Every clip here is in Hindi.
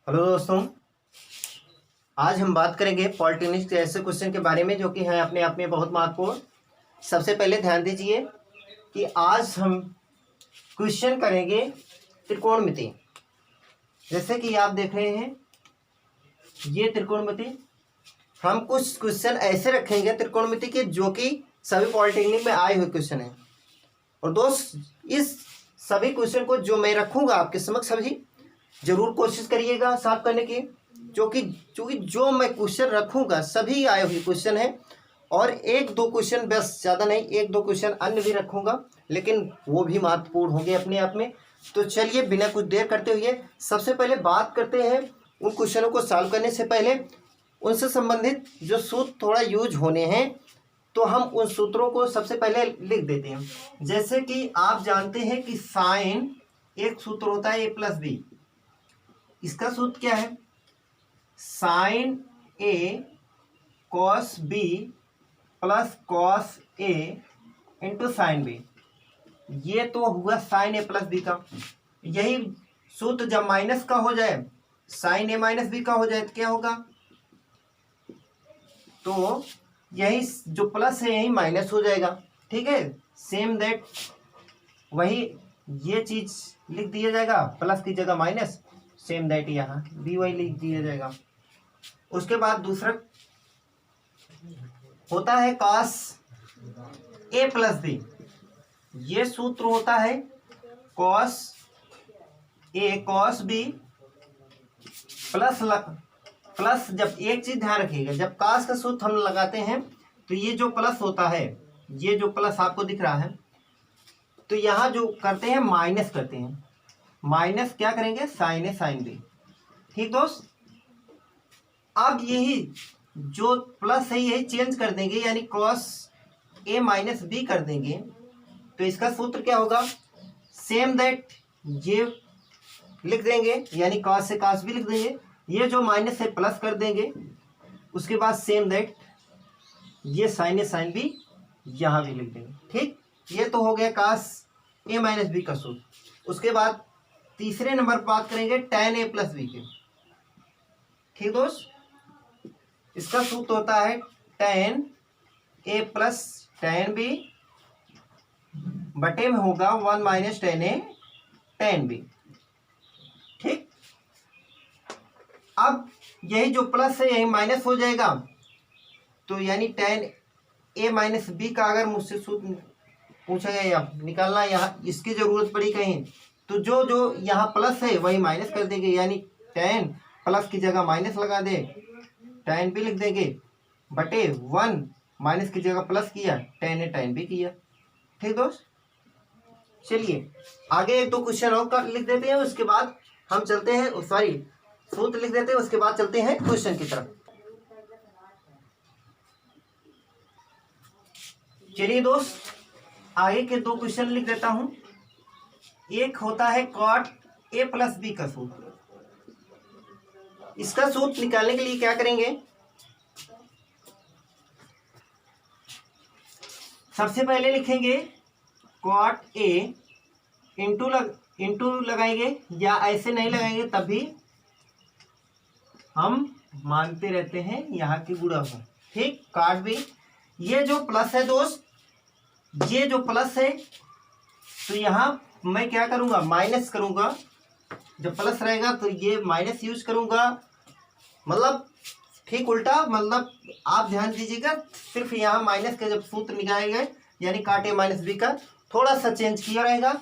हेलो दोस्तों, आज हम बात करेंगे पॉलिटेक्निक के ऐसे क्वेश्चन के बारे में जो कि हैं अपने आप में बहुत महत्वपूर्ण। सबसे पहले ध्यान दीजिए कि आज हम क्वेश्चन करेंगे त्रिकोणमिति। जैसे कि आप देख रहे हैं ये त्रिकोणमिति। हम कुछ क्वेश्चन ऐसे रखेंगे त्रिकोणमिति के जो कि सभी पॉलिटेक्निक में आए हुए क्वेश्चन हैं। और दोस्त, इस सभी क्वेश्चन को जो मैं रखूँगा आपके समक्ष सभी जरूर कोशिश करिएगा सॉल्व करने की, क्योंकि जो मैं क्वेश्चन रखूंगा सभी आए हुए क्वेश्चन हैं। और एक दो क्वेश्चन बस, ज़्यादा नहीं, एक दो क्वेश्चन अन्य भी रखूंगा, लेकिन वो भी महत्वपूर्ण होंगे अपने आप में। तो चलिए बिना कुछ देर करते हुए सबसे पहले बात करते हैं उन क्वेश्चनों को सॉल्व करने से पहले उनसे संबंधित जो सूत्र थोड़ा यूज होने हैं, तो हम उन सूत्रों को सबसे पहले लिख देते हैं। जैसे कि आप जानते हैं कि साइन एक सूत्र होता है a प्लस बी। इसका सूत्र क्या है? Sign A cos B plus cos A into sine B. ये तो हुआ साइन ए प्लस बी का। यही सूत्र जब माइनस का हो जाए, साइन ए माइनस बी का हो जाए, तो क्या होगा? तो यही जो प्लस है यही माइनस हो जाएगा। ठीक है, सेम दैट वही ये चीज लिख दिया जाएगा, प्लस की जगह माइनस, सेम दैट यहाँ भी वही लिख दिया जाएगा। उसके बाद दूसरा होता है कॉस ए प्लस बी। ये सूत्र होता है cos A cos B plus जब एक चीज ध्यान रखिएगा, जब कॉस का सूत्र हम लगाते हैं तो ये जो प्लस होता है, ये जो प्लस आपको दिख रहा है, तो यहाँ जो करते हैं माइनस करते हैं। माइनस क्या करेंगे? साइन ए साइन बी। ठीक दोस्त, अब यही जो प्लस है यही चेंज कर देंगे, यानी कॉस ए माइनस बी कर देंगे। तो इसका सूत्र क्या होगा? सेम दैट ये लिख देंगे, यानी कॉस से कॉस बी लिख देंगे। ये जो माइनस है प्लस कर देंगे। उसके बाद सेम दैट ये साइन ए साइन बी यहाँ भी लिख देंगे। ठीक, ये तो हो गया कॉस ए माइनस बी का सूत्र। उसके बाद तीसरे नंबर पर बात करेंगे tan a प्लस बी के। ठीक दोस्त, इसका सूत्र होता है tan a plus tan b बटे में होगा 1 minus tan a tan b। ठीक, अब यही जो प्लस है यही माइनस हो जाएगा। तो यानी tan a माइनस बी का अगर मुझसे सूत्र पूछा गया या निकालना, यहाँ इसकी जरूरत पड़ी कहीं, तो जो यहाँ प्लस है वही माइनस कर देंगे, यानी tan प्लस की जगह माइनस लगा दे, tan भी लिख देंगे बटे 1 माइनस की जगह प्लस किया, tan ए tan भी किया। ठीक दोस्त, चलिए आगे एक दो क्वेश्चन और लिख देते हैं, उसके बाद हम चलते हैं, सॉरी सूत्र लिख देते हैं, उसके बाद चलते हैं क्वेश्चन की तरफ। चलिए दोस्त, आगे के दो क्वेश्चन लिख देता हूं। एक होता है कॉट ए प्लस बी का सूत्र। इसका सूत्र निकालने के लिए क्या करेंगे? सबसे पहले लिखेंगे कॉट ए इंटू लगाएंगे, या ऐसे नहीं लगाएंगे तब भी हम मानते रहते हैं यहाँ की गुणा हो। ठीक, कॉट बी, ये जो प्लस है दोस्त, ये जो प्लस है, तो यहाँ मैं क्या करूंगा? माइनस करूंगा। जब प्लस रहेगा तो ये माइनस यूज करूंगा, मतलब ठीक उल्टा, मतलब आप ध्यान दीजिएगा, सिर्फ यहाँ माइनस का जब सूत्र निकालेंगे, यानी काट ए माइनस बी का थोड़ा सा चेंज किया रहेगा।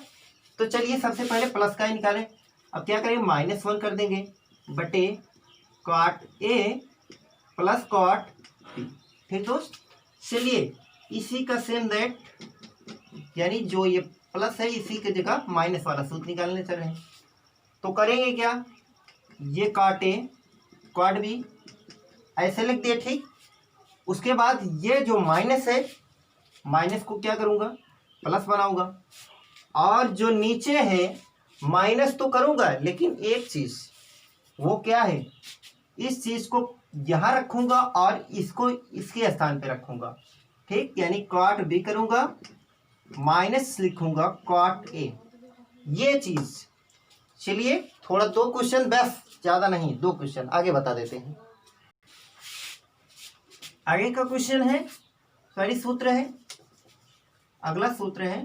तो चलिए सबसे पहले प्लस का ही निकालें। अब क्या करेंगे? -1 कर देंगे बटे cot A plus cot B. ठीक दोस्त, चलिए इसी का सेम दैट, यानी जो ये प्लस है इसी की जगह माइनस वाला सूत्र निकालने चल रहे हैं। तो करेंगे क्या? ये कॉट ए कॉट बी ऐसे लिख दिए। ठीक, उसके बाद ये जो माइनस है, माइनस को क्या करूंगा? प्लस बनाऊंगा। और जो नीचे है माइनस तो करूंगा, लेकिन एक चीज, वो क्या है? इस चीज को यहां रखूंगा और इसको इसके स्थान पे रखूंगा। ठीक, यानी कॉट बी करूंगा, माइनस लिखूंगा कॉट ए, ये चीज। चलिए थोड़ा 2 क्वेश्चन बस, ज़्यादा नहीं, 2 क्वेश्चन आगे बता देते हैं। आगे का क्वेश्चन है, सॉरी सूत्र है, अगला सूत्र है।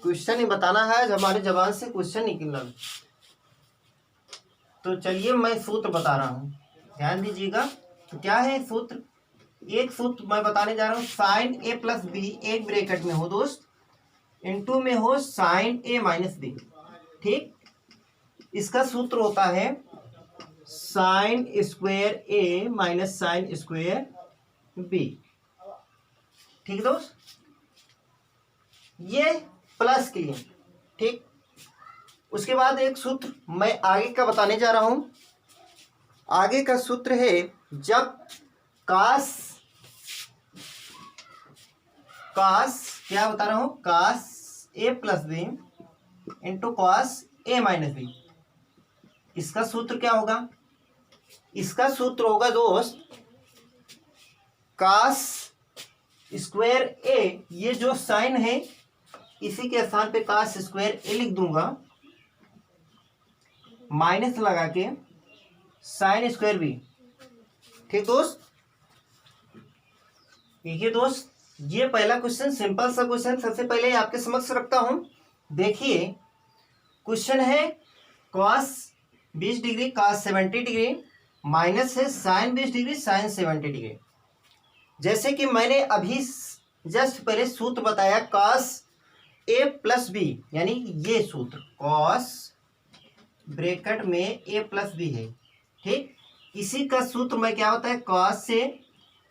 क्वेश्चन ही बताना है, हमारे जबान से क्वेश्चन निकलना। तो चलिए मैं सूत्र बता रहा हूँ, ध्यान दीजिएगा। तो क्या है सूत्र? एक सूत्र मैं बताने जा रहा हूँ, साइन ए प्लस बी एक ब्रैकेट में हो दोस्त, इनटू में हो साइन ए माइनस बी। ठीक, इसका सूत्र होता है साइन स्क्वायर ए माइनस साइन स्क्वायर बी। ठीक दोस्त, ये प्लस के लिए। ठीक, उसके बाद एक सूत्र मैं आगे का बताने जा रहा हूं। आगे का सूत्र है, जब कास क्या बता रहा हूं, कास ए plus B into cos A minus B. इसका सूत्र क्या होगा? इसका सूत्र होगा दोस्त, कास स्क्वायर ए, ये जो साइन है इसी के स्थान पे कास स्क्वायर ए लिख दूंगा, माइनस लगा के साइन स्क्वायर बी। ठीक दोस्त, देखिए दोस्त, ये पहला क्वेश्चन सिंपल सा क्वेश्चन सबसे पहले आपके समक्ष रखता हूं। देखिए क्वेश्चन है, cos 20 degree cos 70 degree minus है साइन 20 डिग्री साइन 70 डिग्री। जैसे कि मैंने अभी जस्ट पहले सूत्र बताया, कॉस ए प्लस बी, यानी ये सूत्र कॉस ब्रैकेट में ए प्लस बी है। ठीक, इसी का सूत्र मैं क्या होता है, कॉस से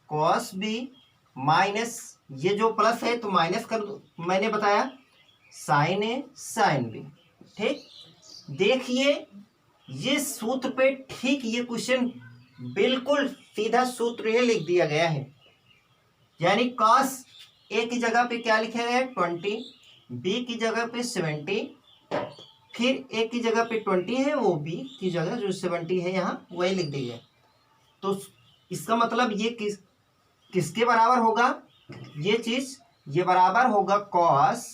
कॉस बी माइनस, ये जो प्लस है तो माइनस कर दो, मैंने बताया साइन ए साइन बी। ठीक, देखिए ये सूत्र पे ठीक ये क्वेश्चन बिल्कुल सीधा सूत्र ये लिख दिया गया है, यानी कॉस ए की जगह पे क्या लिखा गया है 20, बी की जगह पे 70, फिर ए की जगह पे 20 है, वो बी की जगह जो 70 है यहाँ वही लिख दिया। तो इसका मतलब ये किसके बराबर होगा? ये चीज ये बराबर होगा कॉस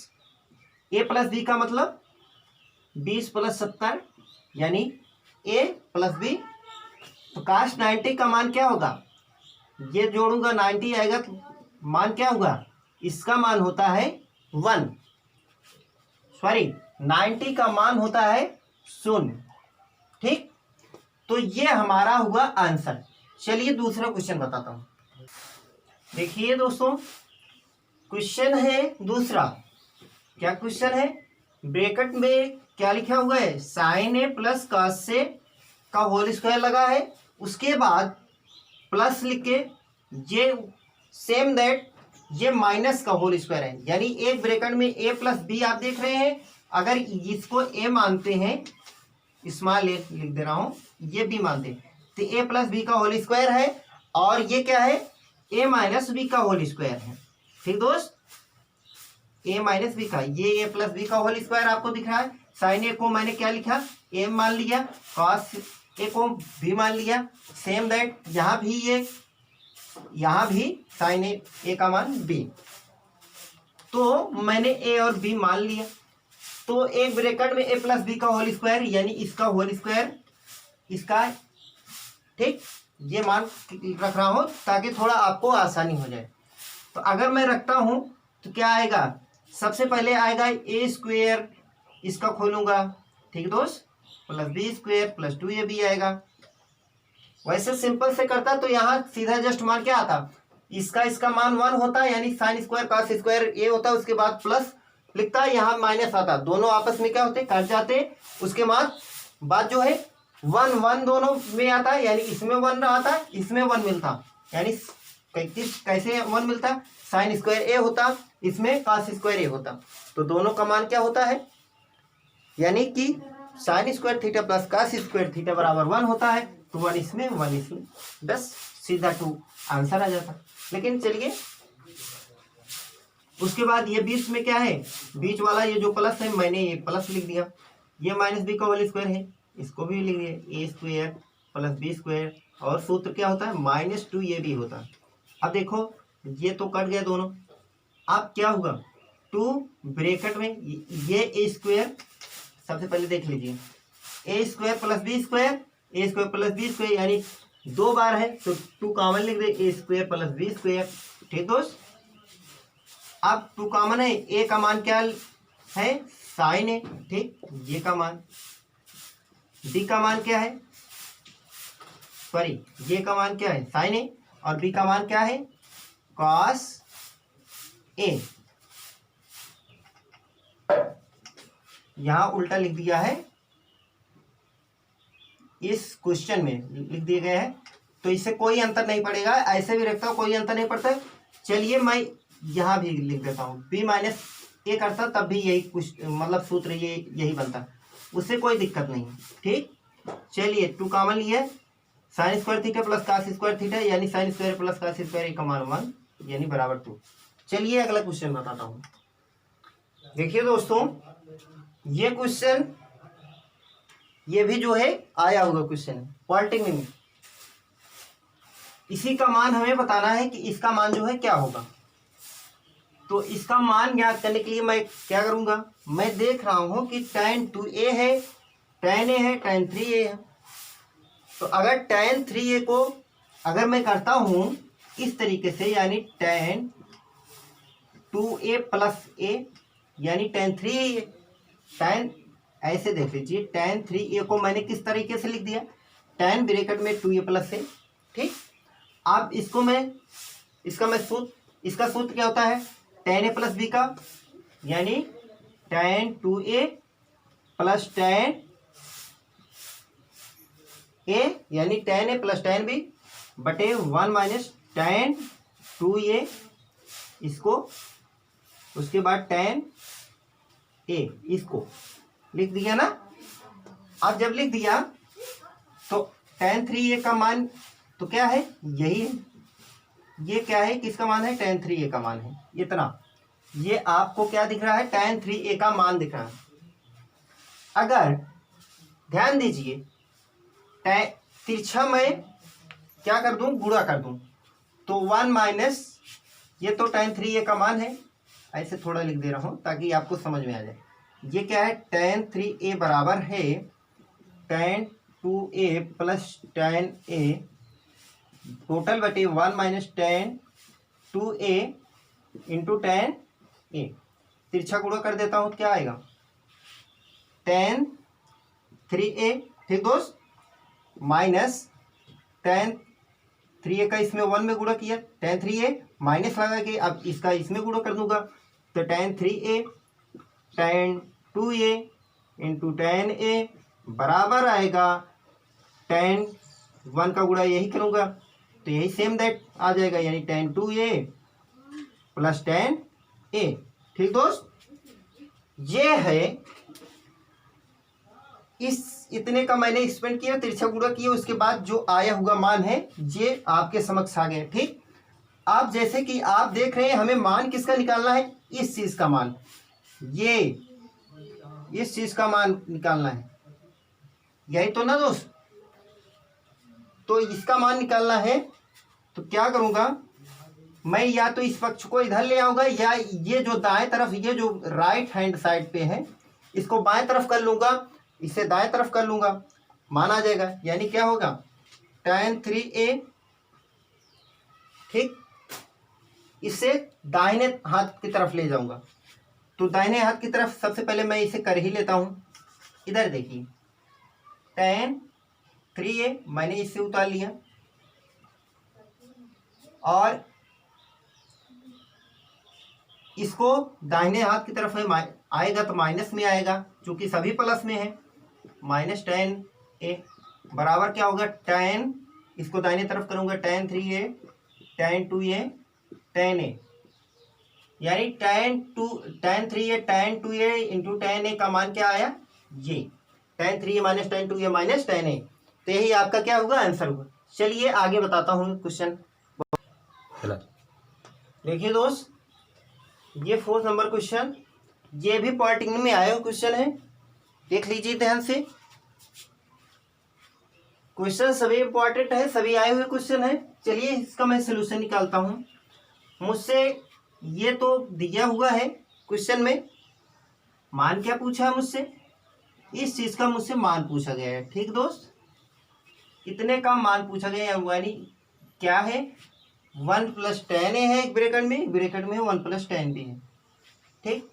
ए प्लस बी का मतलब 20 प्लस 70 यानी ए प्लस बी। तो कॉस 90 का मान क्या होगा? ये जोड़ूंगा 90 आएगा, तो मान क्या होगा? इसका मान होता है 1, सॉरी 90 का मान होता है 0। ठीक, तो ये हमारा हुआ आंसर। चलिए दूसरा क्वेश्चन बताता हूं। देखिए दोस्तों, क्वेश्चन है दूसरा। क्या क्वेश्चन है? ब्रैकेट में क्या लिखा हुआ है, साइन ए प्लस कॉस से का होल स्क्वायर लगा है, उसके बाद प्लस लिख के ये सेम दैट ये माइनस का होल स्क्वायर है, यानी एक ब्रैकेट में ए प्लस बी आप देख रहे हैं। अगर इसको ए मानते हैं, स्मॉल ए लिख दे रहा हूं, ये बी मानते हैं, तो ए प्लस बी का होल स्क्वायर है, और ये क्या है, ए माइनस बी का होल स्क्वायर है। ठीक दोस्त, ए माइनस बी का, ये ए प्लस बी का होल स्क्वायर आपको दिख रहा है। साइन ए को मैंने क्या लिखा, ए मान लिया, कॉस ए को भी मान लिया, सेम दैट यहाँ भी ये, यहाँ भी साइन ए का मान बी, तो मैंने ए और बी मान लिया। तो एक ब्रैकेट में ए प्लस बी का होल स्क्वायर, यानी इसका होल स्क्वायर, इसका, ठीक, ये मान रख रहा हूं ताकि थोड़ा आपको आसानी हो जाए। तो अगर मैं रखता हूं तो क्या आएगा, सबसे पहले आएगा ए स्क्वायर, इसका खोलूंगा, ठीक दोस्त, plus B square plus 2ab आएगा। वैसे सिंपल से करता तो यहाँ सीधा जस्ट मान क्या आता, इसका मान 1 होता, यानी साइन स्क्वायर कॉस स्क्वायर ए होता, उसके बाद प्लस लिखता, यहाँ माइनस आता, दोनों आपस में क्या होते, कट जाते। उसके बाद जो है 1 दोनों में आता, यानी इसमें 1 आता, इसमें 1 मिलता, यानी कैसे 1 मिलता, साइन स्क्वायर ए होता, इसमें कॉस स्क्वायर ए होता, तो दोनों का मान क्या होता है, यानी कि sign square theta plus cos square theta बराबर 1 होता है। तो 1 इसमें 1 इसमें, बस सीधा 2 आंसर आ जाता। लेकिन चलिए उसके बाद ये बीच में क्या है, बीच वाला ये जो प्लस है, मैंने ये प्लस लिख दिया, ये माइनस बी का होल स्क्वायर है, इसको भी लिख दिया, ए स्क्वायर प्लस बी स्क्वायर, और सूत्र क्या होता है, -2ab होता है। अब देखो ये तो कट गया दोनों, अब क्या होगा, 2 ब्रैकेट में ये ए स्क्वायर, सबसे पहले देख लीजिए ए स्क्वायर प्लस बी स्क्वायर, ए स्क्वायर प्लस बी स्क्वायर यानी 2 बार है तो 2 कॉमन लिख दे, ए स्क्वायर प्लस बी स्क्वायर। ठीक दोस्त, अब 2 कॉमन है, ए का मान क्या है, साइन है। ठीक, ये का मान, बी का मान क्या है, सॉरी ये का मान क्या है, साइन है, और बी का मान क्या है, कॉस ए। यहां उल्टा लिख दिया है, इस क्वेश्चन में लिख दिए गए हैं, तो इससे कोई अंतर नहीं पड़ेगा, ऐसे भी रखता हूं कोई अंतर नहीं पड़ता। चलिए मैं यहां भी लिख देता हूं, बी माइनस ए करता तब भी यही कुछ मतलब सूत्र ये यही बनता, उससे कोई दिक्कत नहीं। ठीक, चलिए 2 कॉमन लिया, sine square theta plus cos square theta यानी sine square plus cos square A का मान 1 यानी बराबर 2। चलिए अगला क्वेश्चन बताता हूं। देखिए दोस्तों, ये क्वेश्चन ये भी जो है आया होगा क्वेश्चन पॉलिटेक्निक में, इसी का मान हमें बताना है कि इसका मान जो है क्या होगा। तो इसका मान ज्ञात करने के लिए मैं क्या करूंगा, मैं देख रहा हूं कि tan 2a है, tan a है, tan 3a है। तो अगर tan 3a को अगर मैं करता हूं इस तरीके से यानी tan 2a प्लस a यानी tan 3a, tan ऐसे देख लीजिए, tan 3a को मैंने किस तरीके से लिख दिया, tan ब्रैकेट में 2a प्लस a। ठीक, अब इसको मैं इसका सूत्र क्या होता है, tan a प्लस b का यानी tan 2a plus tan a यानी tan a plus tan b बटे 1 माइनस tan 2a, इसको उसके बाद tan a, इसको लिख दिया ना। अब जब लिख दिया तो tan 3a का मान तो क्या है, यही है, ये क्या है, किसका मान है, tan 3a का मान है, इतना। ये आपको क्या दिख रहा है, tan 3a का मान दिख रहा है। अगर ध्यान दीजिए, तिरछा में क्या कर दूं, गुणा कर दूं, तो 1 माइनस ये तो tan 3a का मान है, ऐसे थोड़ा लिख दे रहा हूं ताकि आपको समझ में आ जाए। ये क्या है, tan 3a बराबर है tan 2a plus tan a total बटे 1 minus tan 2a into tan a। तिरछा गुणा कर देता हूं, क्या आएगा, tan 3a। ठीक दोस्त, माइनस tan 3a का इसमें 1 में गुणा किया, tan 3a माइनस लगा के अब इसका इसमें गुणा कर दूंगा, तो tan 3a tan 2a into tan a बराबर आएगा tan 1 का गुणा यही करूंगा तो यही सेम दैट आ जाएगा, यानी tan 2a plus tan a। ठीक दोस्त, ये है इस इतने का मैंने स्पेंड किया, तिरछा गुणा किया, उसके बाद जो आया हुआ मान है ये आपके समक्ष आ गया। ठीक, आप जैसे कि आप देख रहे हैं हमें मान किसका निकालना है, इस चीज का मान, ये इस चीज का मान निकालना है, यही तो ना दोस्त। तो इसका मान निकालना है तो क्या करूंगा मैं, या तो इस पक्ष को इधर ले आऊंगा या ये जो दाएं तरफ, ये जो राइट हैंड साइड पे है इसको बाएं तरफ कर लूंगा, इसे दाएं तरफ कर लूंगा, मान आ जाएगा, यानी क्या होगा tan 3a। ठीक, इसे दाहिने हाथ की तरफ ले जाऊंगा, तो दाहिने हाथ की तरफ सबसे पहले मैं इसे कर ही लेता हूं। इधर देखिए tan 3a मैंने इससे उतार लिया, और इसको दाहिने हाथ की तरफ है आएगा तो माइनस में आएगा, क्योंकि सभी प्लस में है, माइनस tan a बराबर क्या होगा, tan, इसको दाहिने तरफ करूंगा tan 3a tan 2a tan a, यानी tan 3a tan 2a into tan a का मान क्या आया, ये tan 3a minus tan 2a minus tan a, तो यही आपका क्या होगा, आंसर होगा। चलिए आगे बताता हूँ क्वेश्चन। देखिए दोस्त, ये 4 नंबर क्वेश्चन, ये भी पॉलिटेक्निक में आया हुआ क्वेश्चन है, देख लीजिए ध्यान से। क्वेश्चन सभी इंपॉर्टेंट है, सभी आए हुए क्वेश्चन है। चलिए इसका मैं सोल्यूशन निकालता हूँ। मुझसे ये तो दिया हुआ है क्वेश्चन में, मान क्या पूछा है मुझसे, इस चीज का मुझसे मान पूछा गया है। ठीक दोस्त, इतने का मान पूछा गया है, यानी क्या है 1 + tan a है एक ब्रैकेट में 1 + tan b है। ठीक,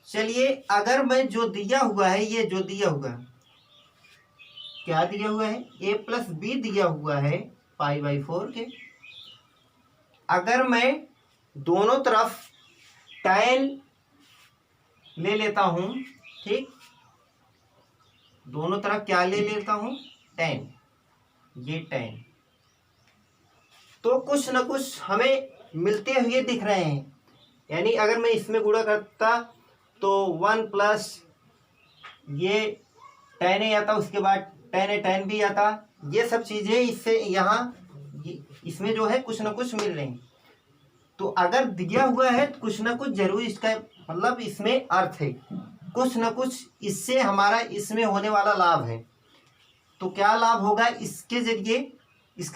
चलिए अगर मैं जो दिया हुआ है, ये जो दिया हुआ है, क्या दिया हुआ है a + b दिया हुआ है π/4 के, अगर मैं दोनों तरफ tan ले लेता हूं, ठीक, दोनों तरफ क्या ले लेता हूं tan, ये tan, तो कुछ ना कुछ हमें मिलते हुए दिख रहे हैं। यानी अगर मैं इसमें गुणा करता तो 1 प्लस ये tan a आता, उसके बाद tan a tan b आता, ये सब चीजें इससे यहाँ इसमें जो है कुछ ना कुछ मिल रहे हैं। तो अगर दिया हुआ है तो कुछ ना कुछ जरूर इसका मतलब इसमें अर्थ है, कुछ ना कुछ इससे हमारा इसमें होने वाला लाभ है। तो क्या लाभ होगा इसके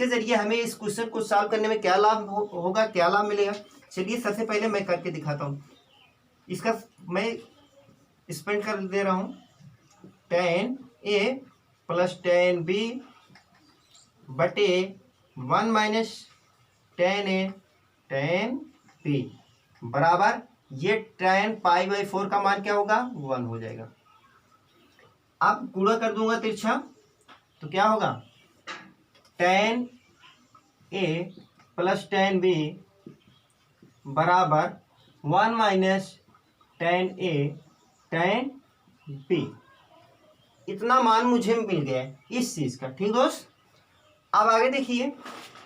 जरिए हमें इस क्वेश्चन को सॉल्व करने में क्या लाभ होगा, क्या लाभ मिलेगा। चलिए सबसे पहले मैं करके दिखाता हूँ। इसका मैं स्पेंड कर दे रहा हूँ tan a + tan b बटे 1 - tan a tan b बराबर ये tan π/4 का मान क्या होगा 1 हो जाएगा। अब गुणा कर दूंगा तिरछा तो क्या होगा tan a + tan b बराबर 1 - tan a tan b, इतना मान मुझे मिल गया इस चीज का। ठीक दोस्त, अब आगे देखिए,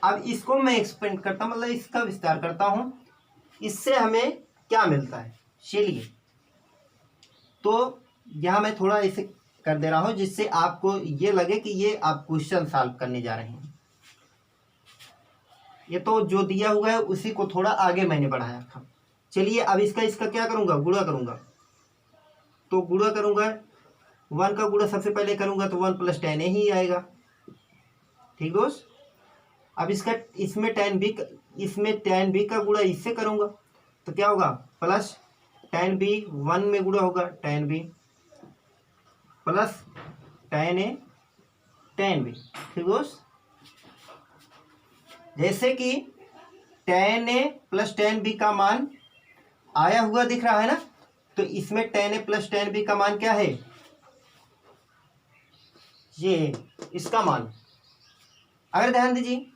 अब इसको मैं एक्सपेंड करता मतलब इसका विस्तार करता हूं, इससे हमें क्या मिलता है। चलिए तो यहां मैं थोड़ा इसे कर दे रहा हूं जिससे आपको ये लगे कि ये आप क्वेश्चन सॉल्व करने जा रहे हैं। ये तो जो दिया हुआ है उसी को थोड़ा आगे मैंने बढ़ाया था। चलिए अब इसका क्या करूंगा, गुणा करूंगा। तो गुणा करूंगा 1 का गुणा सबसे पहले करूंगा तो 1 + tan a ही आएगा। ठीक दोस्त, अब इसमें tan b का गुणा इससे करूंगा तो क्या होगा प्लस tan b 1 में गुणा होगा tan b plus tan a tan b। ठीक दोस्त, जैसे कि tan a + tan b का मान आया हुआ दिख रहा है ना, तो इसमें tan a + tan b का मान क्या है, ये इसका मान। अगर ध्यान दीजिए,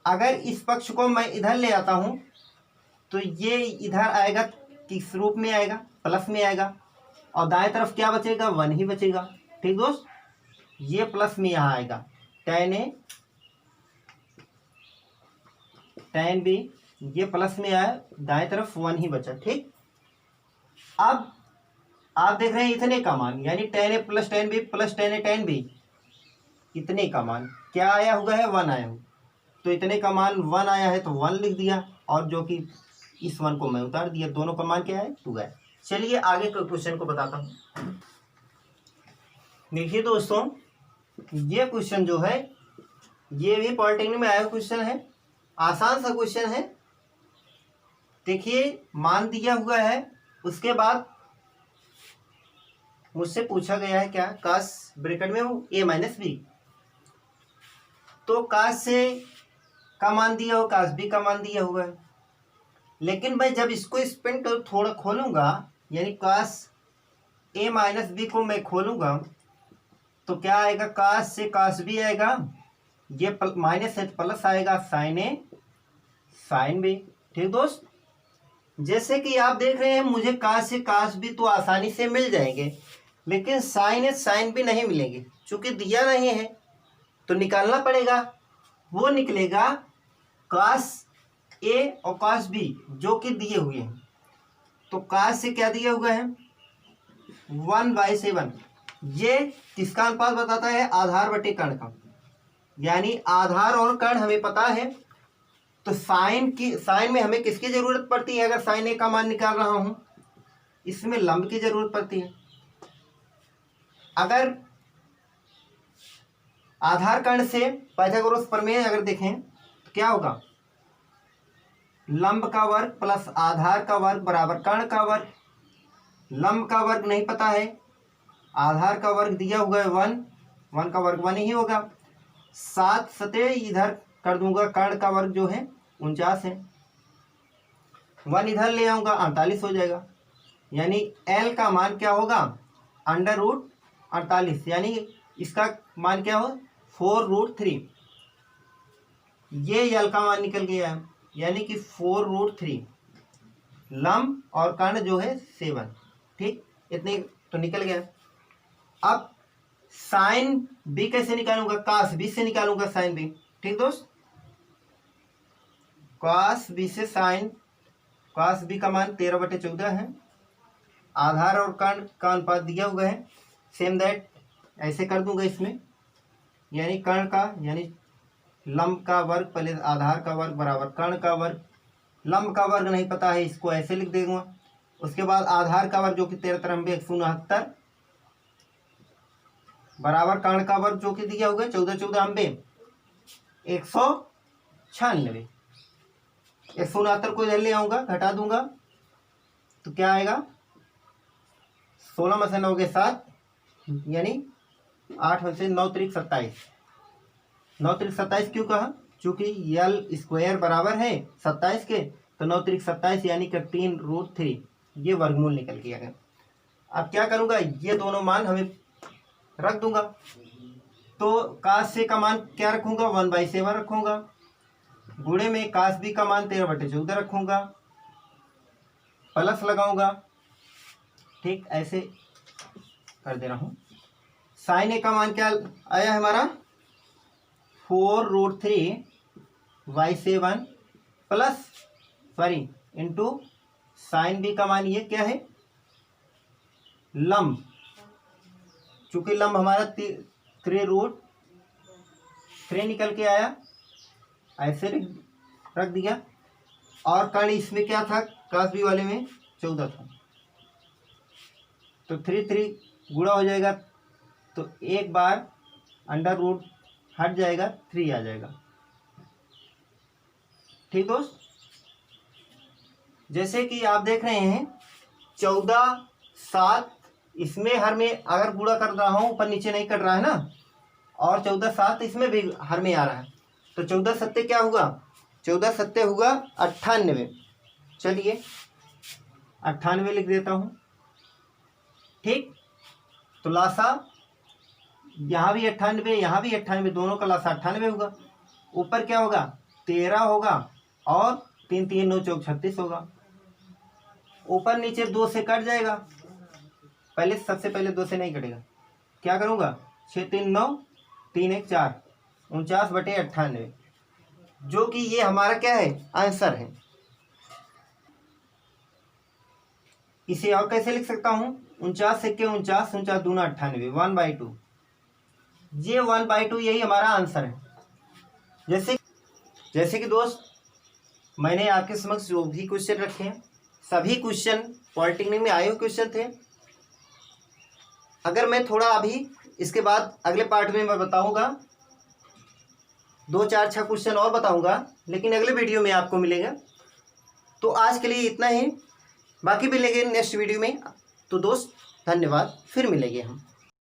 अगर इस पक्ष को मैं इधर ले आता हूं तो ये इधर आएगा, किस रूप में आएगा, प्लस में आएगा, और दाएं तरफ क्या बचेगा 1 ही बचेगा। ठीक दोस्त, ये प्लस में यहां आएगा tan a tan b, ये प्लस में आया, दाएं तरफ 1 ही बचा। ठीक, अब आप देख रहे हैं इतने का मान, यानी tan a + tan b + tan a tan b, इतने का मान क्या आया हुआ है 1 आया हुआ, तो इतने का मान 1 आया है तो 1 लिख दिया, और जो कि इस 1 को मैं उतार दिया, दोनों का मान क्या है 2 है। चलिए आगे के क्वेश्चन को बताता हूँ। देखिए दोस्तों, ये क्वेश्चन जो है ये भी पॉलिटेक्निक में आया क्वेश्चन है, आसान सा क्वेश्चन है। देखिए मान दिया हुआ है, उसके बाद मुझसे पूछा गया है क्या, काश ब्रैकेट में a - b, तो काश से का मान दिया हो, काश b का मान दिया हुआ है। लेकिन मैं जब इसको स्पेंड कर थोड़ा खोलूंगा, यानी काश a - b को मैं खोलूंगा तो क्या आएगा, काश से काश b आएगा, ये माइनस है प्लस आएगा sin a sin b। ठीक दोस्त, जैसे कि आप देख रहे हैं मुझे काश से काश b तो आसानी से मिल जाएंगे, लेकिन sin a sin b नहीं मिलेंगे, चूंकि दिया नहीं है तो निकालना पड़ेगा। वो निकलेगा काश a और काश b जो कि दिए हुए हैं। तो काश से क्या दिया हुआ है 1/7, ये किसका अनुपात बताता है, आधार बटे कर्ण का, यानी आधार और कर्ण हमें पता है। तो साइन में हमें किसकी जरूरत पड़ती है, अगर sin a का मान निकाल रहा हूं, इसमें लंब की जरूरत पड़ती है। अगर आधार कर्ण से पाइथागोरस प्रमेय अगर देखें तो क्या होगा, लंब का वर्ग प्लस आधार का वर्ग बराबर कर्ण का वर्ग। लंब का वर्ग नहीं पता है आधार का वर्ग दिया हुआ है 1, 1 का वर्ग 1 ही होगा। 7 सतह इधर कर दूंगा, कर्ण का वर्ग जो है 49 है। 1 इधर ले आऊँगा 48 हो जाएगा। यानी L का मान क्या होगा, √48, यानी इसका मान क्या हो 4√3। ये L का मान निकल गया है, यानी कि 4√3। लंब और कर्ण जो है 7। ठीक, इतने तो निकल गया। अब साइन बी कैसे निकालूंगा, कास बी से निकालूंगा साइन बी। ठीक दोस्त, कास बी से साइन, कास बी का मान 13/14 है। आधार और कर्ण का अनुपात दिया हुआ है, सेम दैट ऐसे कर दूंगा इसमें, यानी कर्ण का यानी लंब का वर्ग पहले आधार का वर्ग बराबर कर्ण का वर्ग, लंब का वर्ग नहीं पता है इसको ऐसे लिख देगा। उसके बाद आधार का वर्ग जो कि 13×3 169 बराबर कर्ण का वर्ग जो कि दिया हुआ है 14×14 196। 169 को इधर ले आऊंगा, घटा दूंगा तो क्या आएगा, 16 में से 9 के 7, यानी 8 में से 9 त्रिक 27। 9 त्रिक 27 क्यों कहा, चूंकि L² बराबर है 27 के, तो 9 त्रिक 27 यानी कि 3√3, ये वर्गमूल निकल गया है। अब क्या करूंगा, ये दोनों मान हमें रख दूंगा। तो कास से का मान क्या रखूंगा, 1/7 रखूंगा, गुणे में कास बी का मान 13/14 रखूंगा, प्लस लगाऊंगा। ठीक, ऐसे कर दे रहा हूं। साइन ए का मान क्या आया है हमारा, 4√3/7 प्लस इंटू साइन बी का मान ये क्या है, लंब, चूंकि लंब हमारा 3√3 निकल के आया, ऐसे रख दिया। और कर्ण इसमें क्या था, कास बी वाले में 14 था, तो 3 गुणा हो जाएगा, तो एक बार √ हट जाएगा, 3 आ जाएगा। ठीक दोस्त, जैसे कि आप देख रहे हैं 14 7, इसमें हर में अगर गुणा कर रहा हूं ऊपर नीचे नहीं कट रहा है ना, और 14 7 इसमें भी हर में आ रहा है, तो 14 7 क्या होगा, 14 7 होगा 98। चलिए 98 लिख देता हूं। ठीक, तो लासा यहाँ भी 98, यहाँ भी 98, दोनों का लासा 98 होगा। ऊपर क्या होगा, 13 होगा, और 3 3 9 4 36 होगा। ऊपर नीचे 2 से कट जाएगा, पहले सबसे पहले 2 से नहीं कटेगा, क्या करूँगा, 6 3 9 3 1 4 49/98, जो कि ये हमारा क्या है, आंसर है। इसे और कैसे लिख सकता हूँ, 49 से 49, 49 दूना 98, 1/2, ये 1/2 यही हमारा आंसर है। जैसे कि दोस्त मैंने आपके समक्ष जो भी क्वेश्चन रखे हैं, सभी क्वेश्चन पॉलिटेक्निक में आए हुए क्वेश्चन थे। अगर मैं थोड़ा अभी इसके बाद अगले पार्ट में मैं बताऊंगा, 2 4 6 क्वेश्चन और बताऊंगा, लेकिन अगले वीडियो में आपको मिलेगा। तो आज के लिए इतना ही, बाकी मिलेंगे नेक्स्ट वीडियो में। तो दोस्त धन्यवाद, फिर मिलेंगे हम।